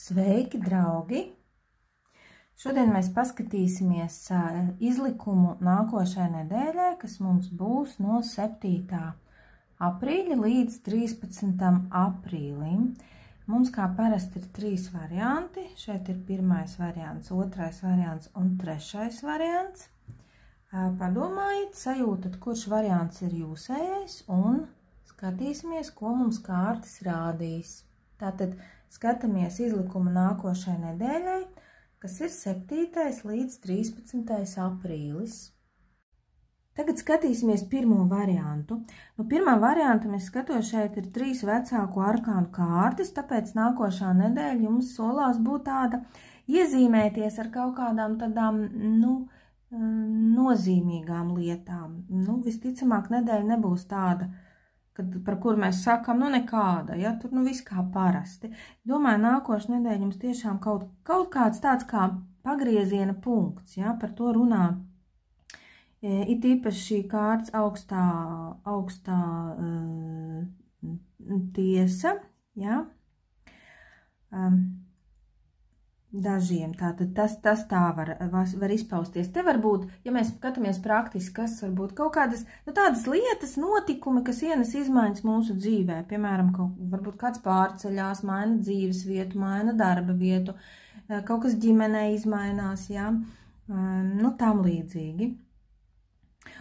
Sveiki, draugi! Šodien mēs paskatīsimies izlikumu nākošajai nedēļai, kas mums būs no 7. aprīļa līdz 13. aprīlim. Mums kā parasti ir 3 varianti. Šeit ir 1. variants, 2. variants un 3. variants. Padomājiet, sajūtat, kurš variants ir jūsējais un skatīsimies, ko mums kārtas rādīs. Tātad skatāmies izlikumu nākošai nedēļai, kas ir 7. līdz 13. aprīlis. Tagad skatīsimies pirmo variantu. No pirmā varianta mēs skatos, šeit ir 3 vecāku arkānu kārtas, tāpēc nākošā nedēļa jums solās būt tāda iezīmēties ar kaut kādām tādām, nozīmīgām lietām. Visticamāk nedēļa nebūs tāda, par kuru mēs sakām, nekāda, ja, tur viss kā parasti. Domāju, nākošu nedēļu jums tiešām kaut kāds tāds kā pagrieziena punkts, ja, par to runā. It īpaši šī kārtas augstā tiesa, ja, dažiem, tātad tas tā var izpausties. Te varbūt, ja mēs skatāmies praktiski, kas varbūt kaut kādas, tādas lietas, notikumi, kas ienes izmaiņas mūsu dzīvē. Piemēram, varbūt kāds pārceļās, maina dzīves vietu, maina darba vietu, kaut kas ģimenē izmainās, jā, tam līdzīgi.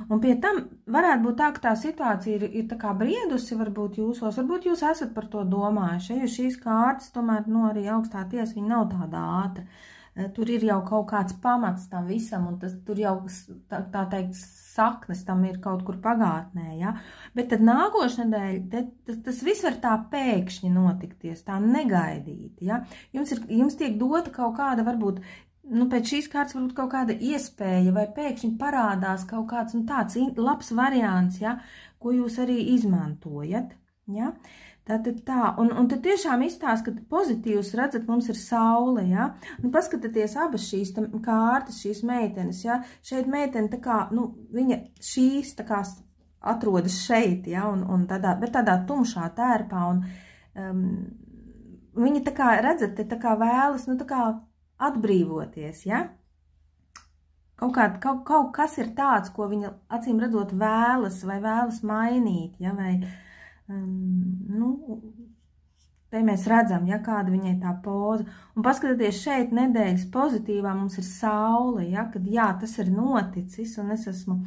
Un pie tam varētu būt tā, ka tā situācija ir tā kā briedusi varbūt jūsos, varbūt jūs esat par to domājuši, jo šīs kārtas tomēr, arī augstā tiesa, viņa nav tāda ātra. Tur ir jau kaut kāds pamats tam visam, un tur jau, tā teikt, saknes tam ir kaut kur pagātnē, ja? Bet tad nākošais nedēļa, tas viss var tā pēkšņi notikties, tā negaidīti, ja? Jums tiek dota kaut kāda, varbūt, pēc šīs kārtas varbūt kaut kāda iespēja vai pēkšņi parādās kaut kāds tāds labs variants, ja, ko jūs arī izmantojat. Ja. Tātad tā, un tad tiešām izstāst, ka pozitīvs, redzat, mums ir saule, ja. Paskatieties abas šīs kārtas, šīs meitenes, ja. Šeit meitene tā kā, viņa šīs tā kā atrodas šeit, ja, bet tādā tumšā tērpā, un viņa tā kā, redzat, tā kā vēlas, tā kā atbrīvoties, ja? Kaut kas ir tāds, ko viņa acīm redzot vēlas vai vēlas mainīt, ja? Vai, te mēs redzam, ja, kāda viņai tā poza. Un paskatieties šeit nedēļas pozitīvā mums ir saule, ja? Kad jā, tas ir noticis un es esmu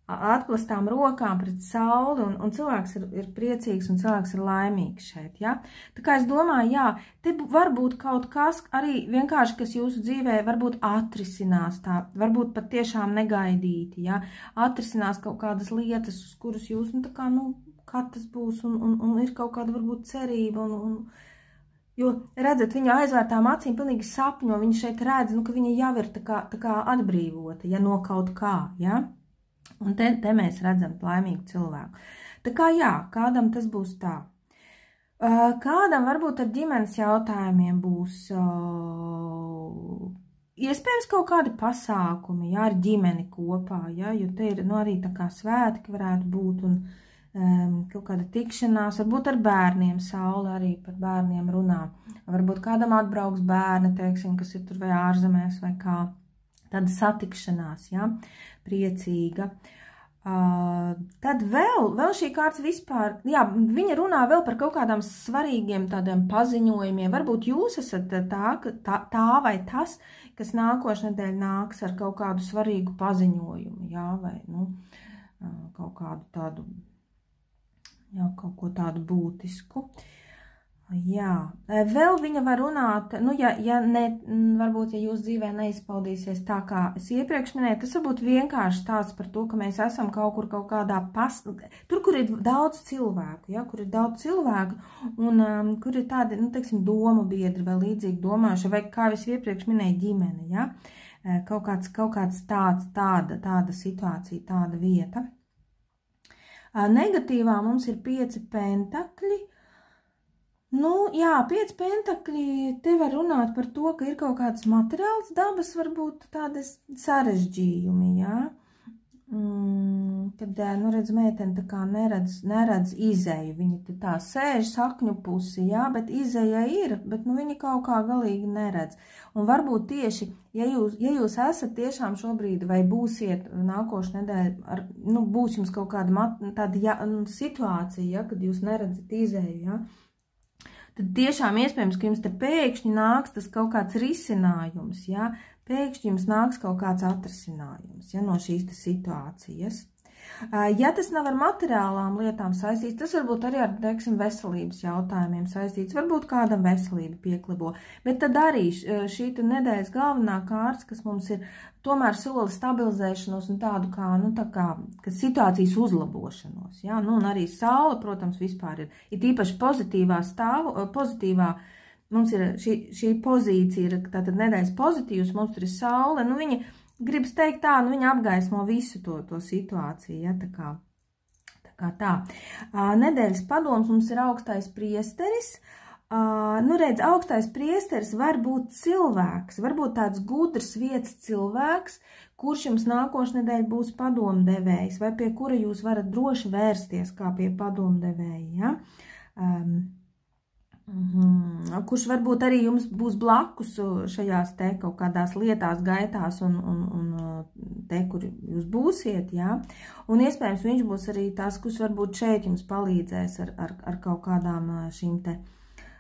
atplastām rokām pret sauli, un cilvēks ir priecīgs un cilvēks ir laimīgs šeit, ja? Tā kā es domāju, jā, te var būt kaut kas arī vienkārši, kas jūsu dzīvē varbūt atrisinās tā, varbūt pat tiešām negaidīti, ja? Atrisinās kaut kādas lietas, uz kuras jūs, kā tas būs, un ir kaut kāda varbūt cerība, jo, redzat, viņa aizvērtām acīm pilnīgi sapņo, viņa šeit redz, ka viņa jau ir tā kā atbrīvota, ja, no kaut kā, ja? Un te mēs redzam laimīgu cilvēku. Tā kā jā, kādam tas būs tā. Kādam varbūt ar ģimenes jautājumiem būs iespējams kaut kādi pasākumi, jā, ar ģimeni kopā, jā, jo te ir arī tā kā svētki varētu būt un kaut kāda tikšanās, varbūt ar bērniem, saule arī par bērniem runā. Varbūt kādam atbrauks bērni, teiksim, kas ir tur vai ārzemēs vai kā. Tāda satikšanās, ja, priecīga. Tad vēl šī kārtas vispār, jā, viņa runā vēl par kaut kādām svarīgiem tādiem paziņojumiem. Varbūt jūs esat tā vai tas, kas nākošais nedēļa nāks ar kaut kādu svarīgu paziņojumu, jā, vai, kaut kādu tādu, jā, kaut ko tādu būtisku. Jā, vēl viņa var runāt, varbūt, ja jūs dzīvē neizpaudīsies tā, kā es iepriekš minēju, tas varbūt vienkārši tāds par to, ka mēs esam kaut kādā tur, kur ir daudz cilvēku, ja, kur ir daudz cilvēku, un kur ir tādi, teiksim, domu biedri vai līdzīgi domājuši, vai kā es iepriekš minēju ģimene, ja, kaut kāds tāda situācija, tāda vieta. Negatīvā mums ir 5 pentakļi. Jā, 5 pentakļi, te var runāt par to, ka ir kaut kāds materiāls dabas, varbūt tādas sarežģījumi, jā. kad, nu, redz, meitene tā kā neredz izēju, viņa tā sēž sakņu pusi, jā, bet izēja ir, bet, nu, viņa kaut kā galīgi neredz. Un varbūt tieši, ja jūs esat tiešām šobrīd vai būsiet nākošu nedēļu, nu, būs jums kaut kāda tāda situācija, ja, kad jūs neredzat izēju, ja, tad tiešām iespējams, ka jums te pēkšņi nāks tas kaut kāds risinājums, ja, pēkšņi jums nāks kaut kāds atrisinājums, ja, no šīs situācijas. Ja tas nav ar materiālām lietām saistīts, tas varbūt arī ar, teiksim, veselības jautājumiem saistīts, varbūt kādam veselība pieklibo, bet tad arī šī nedēļas galvenā kārts, kas mums ir tomēr sola stabilizēšanos un tādu kā, nu, tā kā, situācijas uzlabošanos, ja, nu, un arī saule, protams, vispār ir īpaši pozitīvā, mums ir šī pozīcija, ir tātad nedēļas pozitīvs, mums tur ir saule, nu, viņa gribas teikt tā, nu viņa apgaismo visu to situāciju, ja, tā kā tā. Nedēļas padoms mums ir augstais priesteris. Nu, redz, augstais priesteris var būt cilvēks, varbūt tāds gudrs vietas cilvēks, kurš jums nākošnedēļ būs padomdevējs, vai pie kura jūs varat droši vērsties kā pie padomdevēja, ja. Kurš varbūt arī jums būs blakus šajās te kaut kādās lietās, gaitās un te, kur jūs būsiet, jā. Un iespējams viņš būs arī tas, kurš varbūt šeit jums palīdzēs ar kaut kādām šīm te,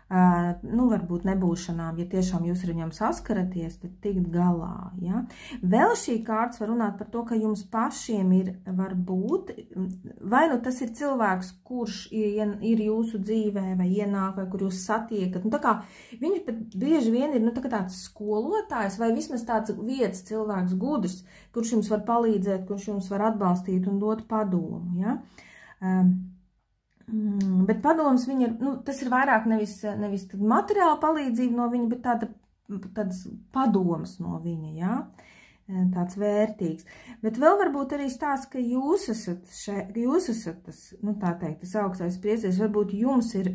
nu, varbūt nebūšanām, ja tiešām jūs ar viņam saskaraties, tad tikt galā, ja. Vēl šī kārts var runāt par to, ka jums pašiem ir, varbūt, vai nu tas ir cilvēks, kurš ir jūsu dzīvē, vai ienāk, vai kur jūs satiekat, nu, tā kā viņš pat bieži vien ir, nu, tā kā tāds skolotājs, vai vismaz tāds vietas cilvēks gudrs, kurš jums var palīdzēt, kurš jums var atbalstīt un dot padomu, ja. Bet padoms viņa ir, nu, tas ir vairāk nevis materiāla palīdzība no viņa, bet tāds padoms no viņa, jā, tāds vērtīgs. Bet vēl varbūt arī stāsts, ka jūs esat tas, nu, tā teikt, tas augstais priesteris, varbūt jums ir,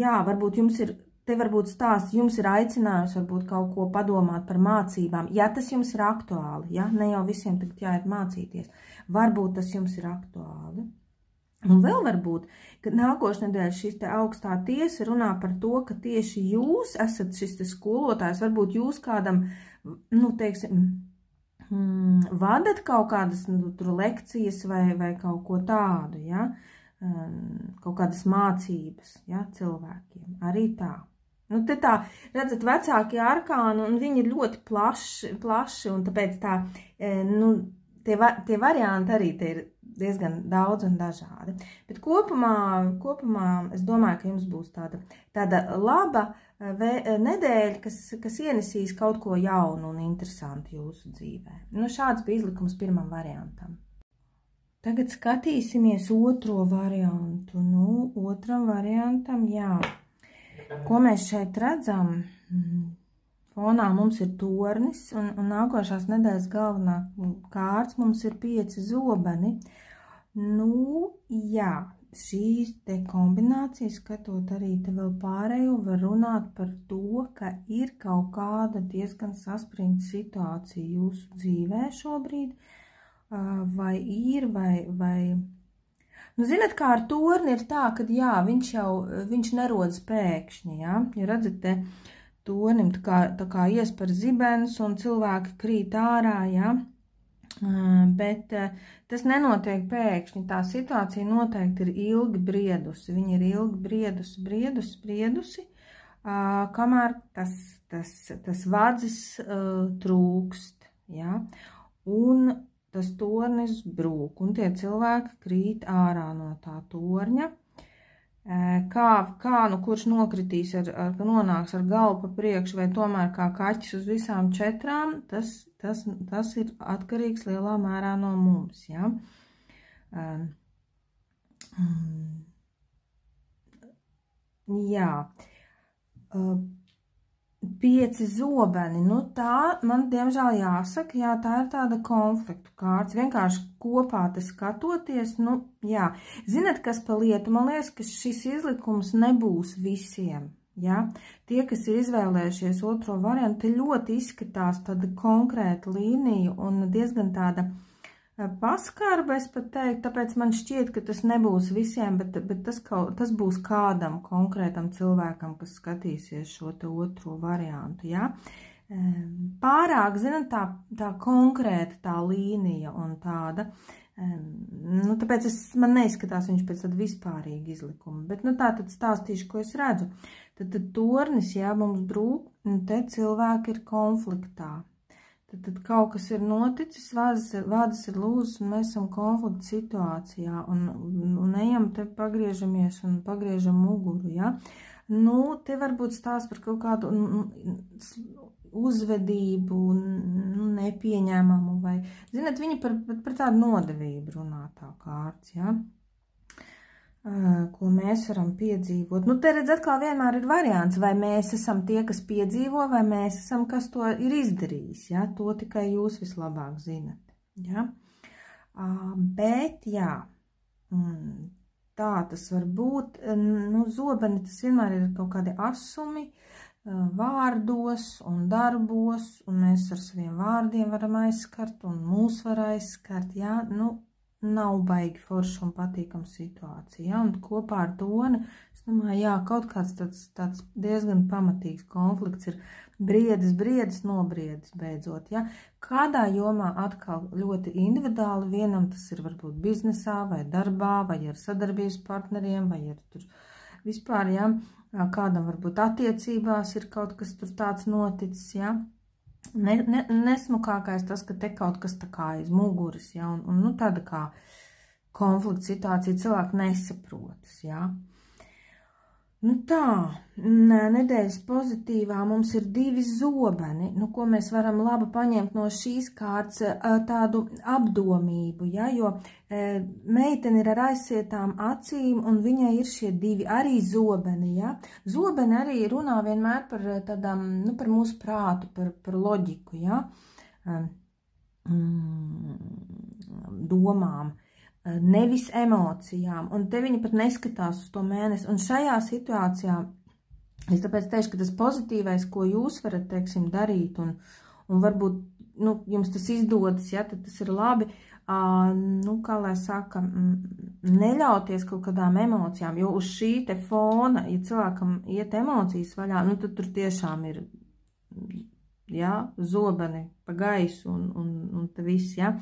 jā, varbūt jums ir, te varbūt stāsts, jums ir aicinājums varbūt kaut ko padomāt par mācībām, ja tas jums ir aktuāli, ja, ne jau visiem tagad jāiet mācīties, varbūt tas jums ir aktuāli. Un vēl varbūt, ka nākošnedēļ šis te augstā tiesa runā par to, ka tieši jūs esat šis te skolotājs, varbūt jūs kādam, nu, teiksim, vadat kaut kādas, nu, tur lekcijas vai kaut ko tādu, ja, kaut kādas mācības, ja, cilvēkiem, arī tā. Nu, te tā, redzat, vecākie arkāni, un viņi ir ļoti plaši, un tāpēc tā, nu, tie varianti arī te ir diezgan daudz un dažādi. Bet kopumā es domāju, ka jums būs tāda laba nedēļa, kas ienesīs kaut ko jaunu un interesantu jūsu dzīvē. Nu, šāds bija izlikums pirmam variantam. Tagad skatīsimies otro variantu. Nu, otram variantam, jā. Ko mēs šeit redzam? Fonā mums ir tornis, un nākošās nedēļas galvenā kārts mums ir 5 zobeni. Nu, jā, šīs te kombinācijas, skatot arī te vēl pārējo, var runāt par to, ka ir kaut kāda diezgan saspringta situācija jūsu dzīvē šobrīd, vai nu, zināt, kā ar torni ir tā, ka, jā, viņš nerodas pēkšņi, jā, ja redzat, te tornim tā kā iespar zibens un cilvēki krīt ārā, jā, bet tas nenotiek pēkšņi, tā situācija noteikti ir ilgi briedusi, viņa ir ilgi briedusi, kamēr tas vadzis trūkst, jā, un tas tornis brūk, un tie cilvēki krīt ārā no tā torņa. Kā nu kurš nokritīs, nonāks ar galvu pa priekšu, vai tomēr kā kaķis uz visām 4, tas ir atkarīgs lielā mērā no mums, ja? Jā. 5 zobeni, nu tā, man diemžēl jāsaka, jā, tā ir tāda konfliktu kārts, vienkārši kopā te skatoties, nu, jā. Zinat, kas pa lietu, man liekas, ka šis izlikums nebūs visiem, Ja? Tie, kas ir izvēlējušies otro variantu, te ļoti izskatās tāda konkrēta līnija un diezgan tāda paskarba, es pat teiktu, tāpēc man šķiet, ka tas nebūs visiem, bet tas būs kādam konkrētam cilvēkam, kas skatīsies šo te otro variantu. Ja? Pārāk, zinat, tā konkrēta tā līnija un tāda. Nu, tāpēc man neizskatās viņš pēc tāda vispārīga izlikuma, bet nu tā tad stāstīšu, ko es redzu. Tad tornis, jā, mums brūk, un te cilvēki ir konfliktā. Tad kaut kas ir noticis, vādas ir lūzas, un mēs esam konflikta situācijā, un ejam te pagriežamies un pagriežam muguru, jā. Nu, te varbūt stāst par kaut kādu uzvedību, nepieņēmumu, vai, zināt, viņi par tādu nodevību runā tā kārts, ja? Ko mēs varam piedzīvot. Nu, te redz atkal vienmēr ir variants, vai mēs esam tie, kas piedzīvo, vai mēs esam, kas to ir izdarījis, ja? To tikai jūs vislabāk zinat, ja? Bet, jā, tā tas var būt, nu, zobeni tas vienmēr ir kaut kādi asumi, vārdos un darbos, un mēs ar saviem vārdiem varam aizskart, un mūs var aizskart, jā, nu, nav baigi forša un patīkama situācija, jā, un kopā ar Toni, es domāju, jā, kaut kāds tāds diezgan pamatīgs konflikts ir briedis, nobriedis beidzot, jā. Kādā jomā atkal ļoti individuāli, vienam tas ir varbūt biznesā, vai darbā, vai ar sadarbības partneriem, vai ar tur vispār, jā, kādam varbūt attiecībās ir kaut kas tur tāds noticis, ja? Nesmukākais tas, ka te kaut kas tā kā aiz muguras, ja? Un nu, tāda kā konflikta situācija cilvēki nesaprotas, ja? Nu tā, nedēļas pozitīvā mums ir 2 zobeni, nu, ko mēs varam labi paņemt no šīs kārtas tādu apdomību, ja, jo meitene ir ar aizsietām acīm un viņai ir šie 2 arī zobeni, ja. Zobeni arī runā vienmēr par tādām, nu, par mūsu prātu, par loģiku, ja, domām. Nevis emocijām, un te viņi pat neskatās uz to mēnesi, un šajā situācijā es tāpēc teikšu, ka tas pozitīvais, ko jūs varat, teiksim, darīt, un varbūt, nu, jums tas izdodas, ja, tad tas ir labi, nu, kā lai saka, neļauties kaut kādām emocijām, jo uz šī te fona, ja cilvēkam iet emocijas vaļā, nu, tad tur tiešām ir, ja, zobeni pa gaisu, un te viss, ja.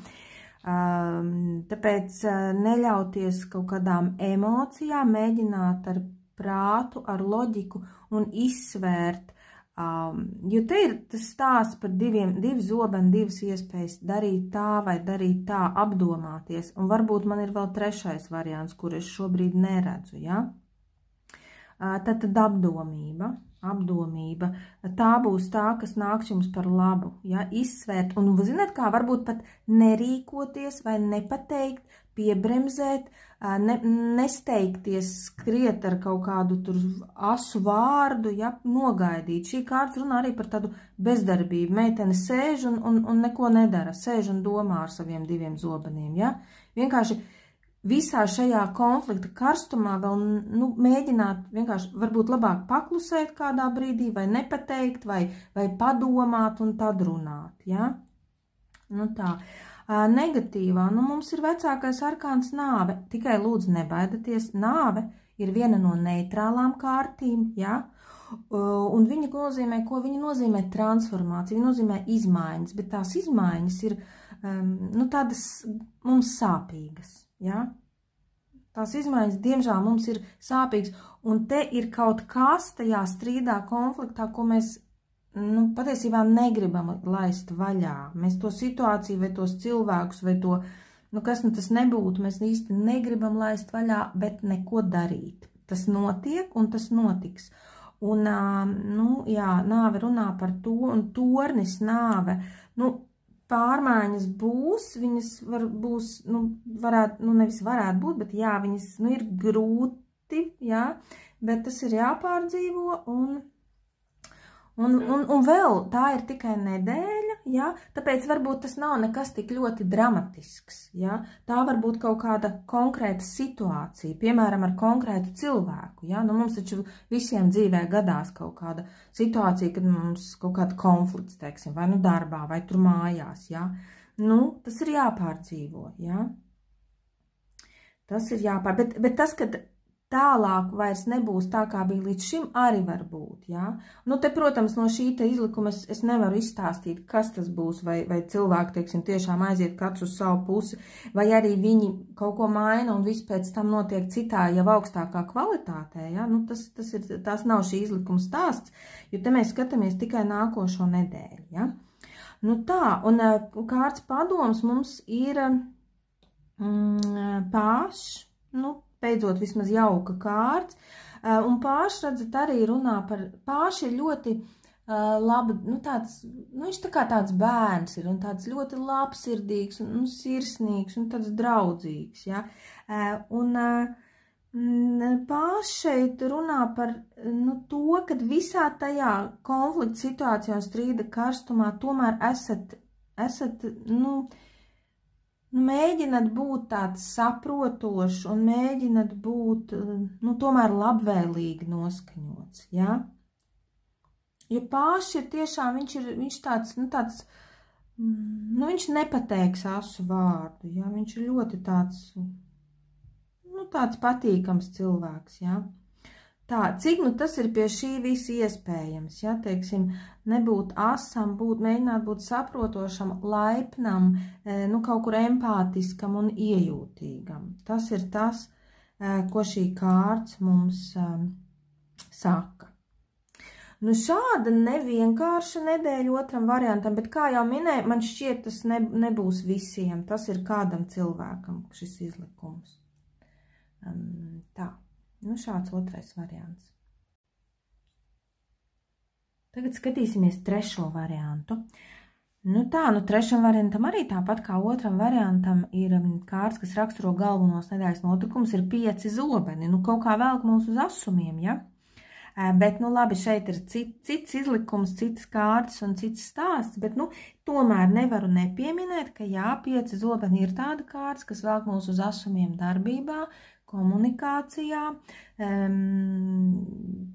Tāpēc neļauties kaut kādām emocijām, mēģināt ar prātu, ar loģiku un izsvērt, jo te ir tas stāsts par 2 zobeni, 2 iespējas darīt tā vai darīt tā, apdomāties, un varbūt man ir vēl 3. variants, kur es šobrīd neredzu, ja? Tad apdomība, tā būs tā, kas nāks jums par labu, ja, izsvērt, un, zināt kā, varbūt pat nerīkoties vai nepateikt, piebremzēt, nesteigties skriet ar kaut kādu tur asu vārdu, ja, nogaidīt. Šī kārta runā arī par tādu bezdarbību. Meitene sēž un neko nedara, sēž un domā ar saviem 2 zobeniem, ja, vienkārši visā šajā konflikta karstumā vēl, nu, mēģināt vienkārši varbūt labāk paklusēt kādā brīdī, vai nepateikt, vai padomāt un tad runāt, ja? Nu tā. Negatīvā, nu, mums ir vecākais arkāns nāve, tikai lūdzu nebaidieties, nāve ir viena no neitrālām kārtīm, ja? Un viņa nozīmē, ko viņa nozīmē transformācija, viņa nozīmē izmaiņas, bet tās izmaiņas ir, nu, tādas mums sāpīgas. Ja? Tās izmaiņas, diemžēl, mums ir sāpīgas, un te ir kaut kas tajā strīdā, konfliktā, ko mēs, nu, patiesībā negribam laist vaļā. Mēs to situāciju vai tos cilvēkus vai to, nu, kas nu tas nebūtu, mēs īsti negribam laist vaļā, bet neko darīt. Tas notiek un tas notiks. Un, nu, jā, nāve runā par to, un tornis nāve, nu, pārmaiņas būs, viņas būs, nu, varētu, nu, nevis varētu būt, bet jā, viņas, nu, ir grūti, jā, bet tas ir jāpārdzīvo, Un vēl tā ir tikai nedēļa, ja? Tāpēc varbūt tas nav nekas tik ļoti dramatisks. Ja? Tā var būt kaut kāda konkrēta situācija, piemēram, ar konkrētu cilvēku. Ja? Nu, mums taču visiem dzīvē gadās kaut kāda situācija, kad mums kaut kāda konflikts, teiksim, vai nu darbā, vai tur mājās. Ja? Nu, tas ir jāpārdzīvo. Ja? Tas ir jāpārdzīvo, bet tas, kad tālāk vairs nebūs tā, kā bija līdz šim, arī var būt, jā. Nu, te, protams, no šī te izlikuma es nevaru izstāstīt, kas tas būs, vai cilvēki, teiksim, tiešām aiziet katrs uz savu pusi, vai arī viņi kaut ko maina un viss pēc tam notiek citā, jau augstākā kvalitātē, jā. Nu, tas nav šī izlikuma stāsts, jo te mēs skatāmies tikai nākošo nedēļu, jā. Nu, tā, un kārts padoms mums ir Pāšs, nu, beidzot vismaz jauka kārts, un Pāšs, redzat, arī runā par, Pāšs ir ļoti labi, nu tāds, nu viņš tā kā tāds bērns ir, un tāds ļoti labsirdīgs, un sirsnīgs, un tāds draudzīgs, ja, un Pāšs šeit runā par, nu, to, kad visā tajā konflikta situācijā un strīda karstumā tomēr esat, nu, mēģināt būt tāds saprotošs un mēģināt būt, nu, tomēr labvēlīgi noskaņots, ja? Jo Pāšs ir tiešām, viņš tāds, nu, viņš nepateiks asu vārdu, ja? Viņš ir ļoti tāds, nu, tāds patīkams cilvēks, ja? Tā, cik nu tas ir pie šī visa iespējams, ja, teiksim, nebūt asam, mēģināt būt saprotošam, laipnam, nu, kaut kur empātiskam un iejūtīgam. Tas ir tas, ko šī kārts mums saka. Nu, šāda nevienkārša nedēļa otram variantam, bet, kā jau minēju, man šķiet, tas nebūs visiem. Tas ir kādam cilvēkam šis izlikums. Tā. Nu, šāds otrais variants. Tagad skatīsimies trešo variantu. Nu tā, nu trešam variantam arī tāpat kā otram variantam ir kārts, kas raksturo galvenos nedēļas notikumus, ir 5 zobeni. Nu, kaut kā velk mūs uz asumiem, ja? Bet, nu labi, šeit ir cits izlikums, citas kārtas un cits stāsts, bet, nu, tomēr nevaru nepieminēt, ka jā, 5 zobeni ir tāda kārtas, kas velk mūs uz asumiem darbībā, komunikācijā.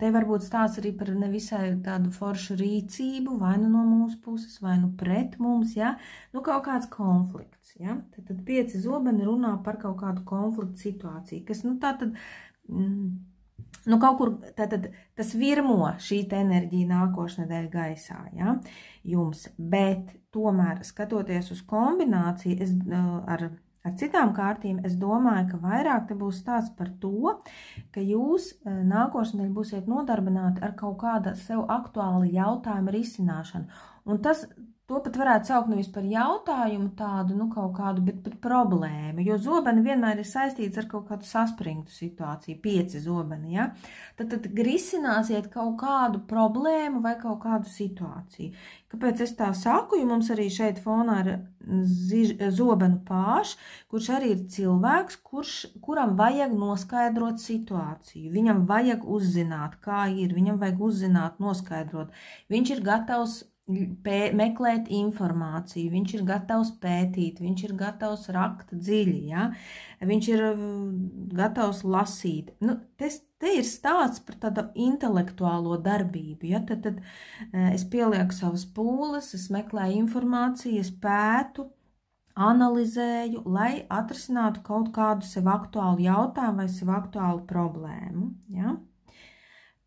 Te varbūt stāsts arī par nevisai tādu foršu rīcību, vai nu no mūsu puses, vai nu pret mums, ja? Nu, kaut kāds konflikts, ja? Tad 5 zobeni runā par kaut kādu konfliktu situāciju, kas, nu, tā tad, nu, kaut kur tātad tas virmo šī enerģija nākošnedēļ gaisā, ja? Jums, bet tomēr skatoties uz kombināciju, ar citām kārtīm, es domāju, ka vairāk te būs stāsts par to, ka jūs nākošnedēļ būsiet nodarbināti ar kaut kāda sev aktuāla jautājuma risināšanu. Un to pat varētu saukt nevis par jautājumu tādu, nu kaut kādu, bet par problēmu, jo zobeni vienmēr ir saistīts ar kaut kādu saspringtu situāciju, 5 zobeni, ja? Tad risināsiet kaut kādu problēmu vai kaut kādu situāciju. Kāpēc es tā saku, jo mums arī šeit fonā ir zobenu Pāšs, kurš arī ir cilvēks, kuram vajag noskaidrot situāciju, viņam vajag uzzināt, kā ir, viņam vajag uzzināt, noskaidrot, viņš ir gatavs meklēt informāciju, viņš ir gatavs pētīt, viņš ir gatavs rakt dziļi, ja? Viņš ir gatavs lasīt. Nu, te ir stāsts par tādu intelektuālo darbību, ja? Tad es pielieku savas pūles, es meklēju informāciju, es pētu, analizēju, lai atrisinātu kaut kādu sev aktuālu jautājumu vai sev aktuālu problēmu, ja?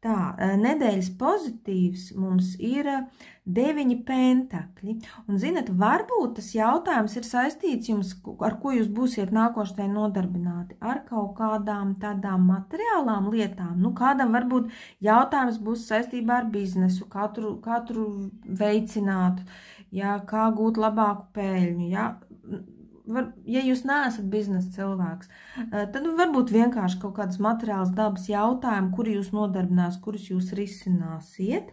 Tā, nedēļas pozitīvs mums ir 9 pentakļi, un, zinat, varbūt tas jautājums ir saistīts jums, ar ko jūs būsiet nākošajā nodarbināti, ar kaut kādām tādām materiālām lietām, nu, kādam varbūt jautājums būs saistībā ar biznesu, katru veicināt, ja, kā gūt labāku peļņu, ja, ja jūs neesat biznesa cilvēks, tad varbūt vienkārši kaut kādas materiālas dabas jautājumi, kuri jūs nodarbinās, kurus jūs risināsiet.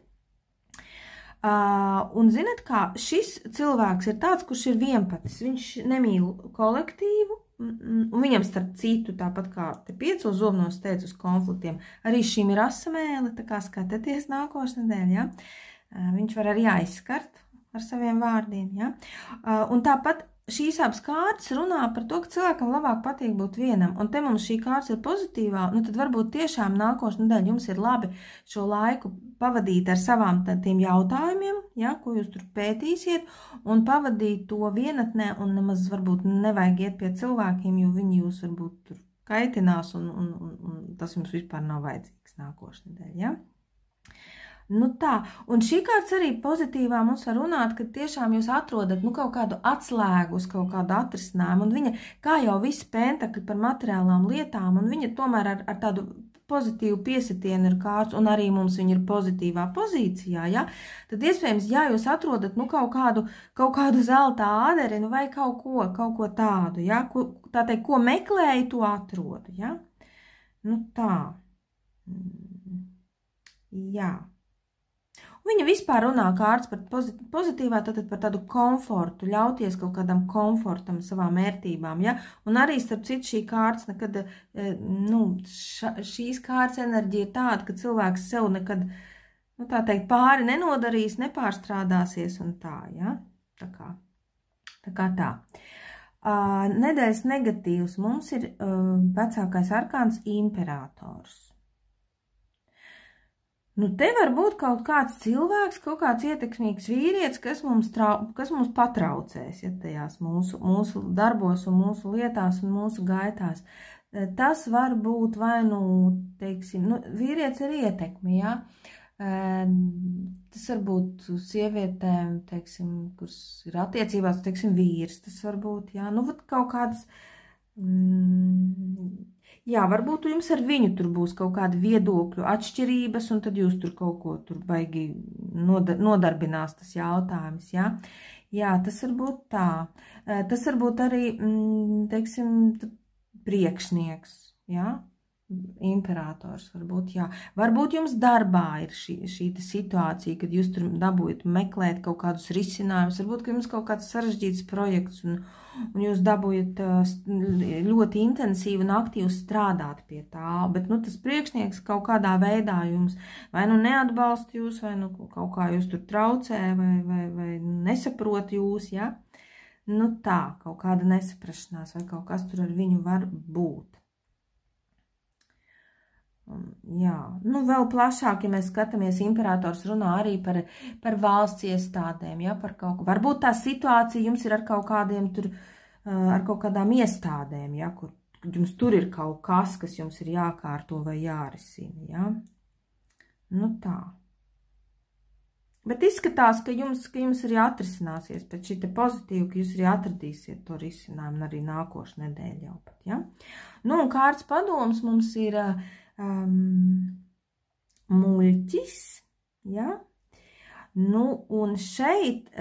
Un zinat kā, šis cilvēks ir tāds, kurš ir vienpatis, viņš nemīl kolektīvu, un viņam starp citu, tāpat kā te 5 zobnos teicu uz konfliktiem, arī šim ir asamēle, tā kā skatieties nākošnedēļ, ja? Viņš var arī aizskart ar saviem vārdiem, ja? Un tāpat šīs abas kārtas runā par to, ka cilvēkam labāk patīk būt vienam, un te mums šī kārta ir pozitīvā, nu tad varbūt tiešām nākošu nedēļu jums ir labi šo laiku pavadīt ar savām tiem jautājumiem, ja, ko jūs tur pētīsiet, un pavadīt to vienatnē, un nemaz varbūt nevajag iet pie cilvēkiem, jo viņi jūs varbūt tur kaitinās, un tas jums vispār nav vajadzīgs nākošu nedēļu, ja? Nu tā, un šī kārts arī pozitīvā mums var runāt, ka tiešām jūs atrodat kaut kādu atslēgu uz kaut kādu atrisinājumu, un viņa, kā jau visi pentakļi par materiālām lietām, un viņa tomēr ar tādu pozitīvu piesitienu ir kārts, un arī mums viņa ir pozitīvā pozīcijā, ja? Tad iespējams, ja jūs atrodat kaut kādu zelta āderi, vai kaut ko tādu, ja? Tā teikt, ko meklēju, to atrodu, ja? Nu tā. Jā. Viņa vispār runā kārts par pozitīvā, tātad par tādu komfortu, ļauties kaut kādam komfortam savām ērtībām, ja? Un arī, starp citu, šī kārts nekad, šīs kārts enerģija ir tāda, ka cilvēks sev nekad, tā teikt, pāri nenodarīs, nepārstrādāsies un tā, ja? Tā kā tā. Nedēļas negatīvs mums ir vecākais arkāns imperators. Nu, te var būt kaut kāds cilvēks, kaut kāds ietekmīgs vīrietis, kas mums patraucēs, ja tajās mūsu darbos un mūsu lietās un mūsu gaitās. Tas var būt vai teiksim, vīrietis ir ietekmi, ja? Tas var būt sievietēm, teiksim, kuras ir attiecībās, teiksim, vīrs, tas var būt, ja? Kaut kāds... Jā, varbūt jums ar viņu tur būs kaut kāda viedokļu atšķirības, un tad jūs tur kaut ko tur baigi nodarbinās tas jautājums, jā. Jā, tas var būt tā. Tas var būt arī, teiksim, priekšnieks, jā. Imperators varbūt, jā. Varbūt jums darbā ir šī situācija, kad jūs tur dabūjat meklēt kaut kādus risinājumus, varbūt, ka jums kaut kāds sarežģīts projekts, un jūs dabūjat ļoti intensīvi un aktīvi strādāt pie tā, bet, tas priekšnieks kaut kādā veidā jums vai neatbalsta jūs, vai kaut kā jūs tur traucē, vai nesaprot jūs, ja? Tā, kaut kāda nesaprašanās, vai kaut kas tur ar viņu var būt. Jā, vēl plašāk, ja mēs skatāmies, imperators runā arī par valsts iestādēm, ja, par kaut ko. Varbūt tā situācija jums ir ar kaut kādām iestādēm, ja, kur jums tur ir kaut kas jums ir jākārto vai jārisina, ja. Tā. Bet izskatās, ka jums arī atrisināsies pēc šī te pozitīva, ka jūs arī atradīsiet to risinājumu arī nākošu nedēļu jau pat, ja. Un kārtas padoms mums ir muļķis, ja? Un šeit,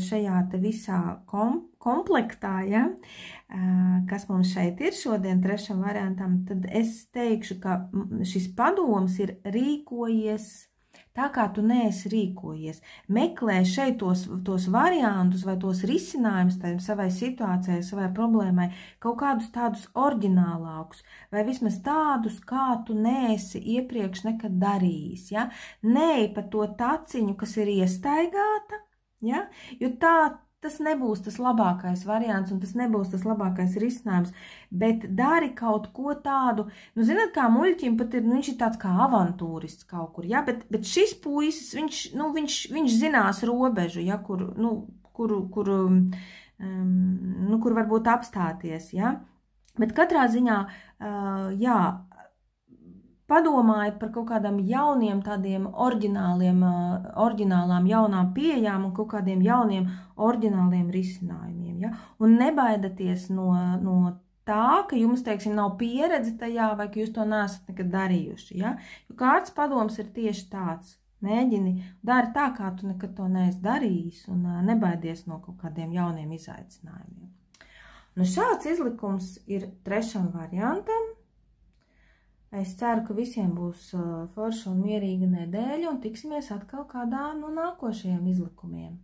šajā te visā komplektā, ja? Kas mums šeit ir šodien trešam variantam, tad es teikšu, ka šis padoms ir rīkojies tā, kā tu neesi rīkojies. Meklē šeit tos variantus vai tos risinājumus savai situācijai, savai problēmai, kaut kādus tādus oriģinālākus, vai vismaz tādus, kā tu neesi iepriekš nekad darījis, ja? Neej pa to taciņu, kas ir iestaigāta, ja? Jo tas nebūs tas labākais variants un tas nebūs tas labākais risinājums, bet dari kaut ko tādu, zināt, kā muļķim pat ir, viņš ir tāds kā avantūrists kaut kur, ja, bet šis puisis, viņš zinās robežu, ja, kur varbūt apstāties, ja, bet katrā ziņā, jā, padomājiet par kaut kādām jauniem tādiem oriģinālām jaunām pieejām un kaut kādiem jauniem oriģināliem risinājumiem, ja? Un nebaidaties no tā, ka jums, teiksim, nav pieredze tajā vai ka jūs to neesat nekad darījuši, ja? Jo kārtas padoms ir tieši tāds. Mēģini, dari tā, kā tu nekad to neesi darījis un nebaidies no kaut kādiem jauniem izaicinājumiem. Šāds izlikums ir trešam variantam. Es ceru, ka visiem būs forša un mierīga nedēļa un tiksimies atkal kādā no nākošajiem izlikumiem.